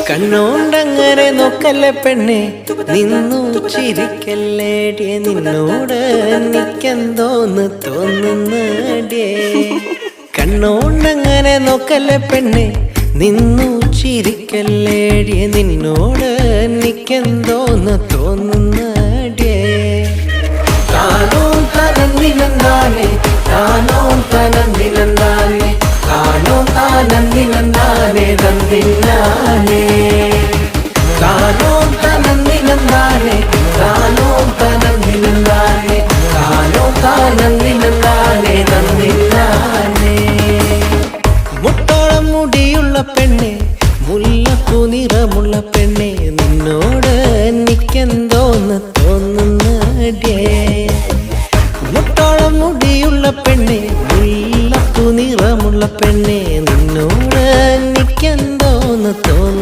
കണ്ണോണ്ടങ്ങനെ നോക്കല്ലേ പെണ്ണെ, നിന്നു ചിരിക്കല്ലേടിയ, നിന്നോട് എനിക്കെന്തോന്ന് തോന്നുന്നടിയേ. കണ്ണോണ്ടങ്ങനെ നോക്കല്ലേ പെണ്ണെ, നിന്നു ചിരിക്കല്ലേടിയ, നിന്നോട് എനിക്കെന്തോന്ന് തോന്നുന്നടിയേ. താനോ തനന്തിനന്താനെ, താനോ തനന്തിനന്താനെ, താനോ താനന്തിനന്താനെ തന്തിനാനെ. താനോ തനന്തിനന്താനെ, താനോ തനന്തിനന്താനെ, താനോ താനന്തിനന്താനെ തന്തിനാനെ. മുട്ടോളം മുടിയുള്ള പെണ്ണെ, മുല്ലപ്പൂ നിറമുള്ള പെണ്ണെ, നിന്നോട് എനിക്കെന്തോന്ന് തോന്നുന്നടിയേ. മുട്ടോളം മുടിയുള്ള പെണ്ണെ, മുല്ലപ്പൂ നിറമുള്ള പെണ്ണെ, നിന്നോട് എനിക്കെന്തോന്ന് തോന്നുന്നു.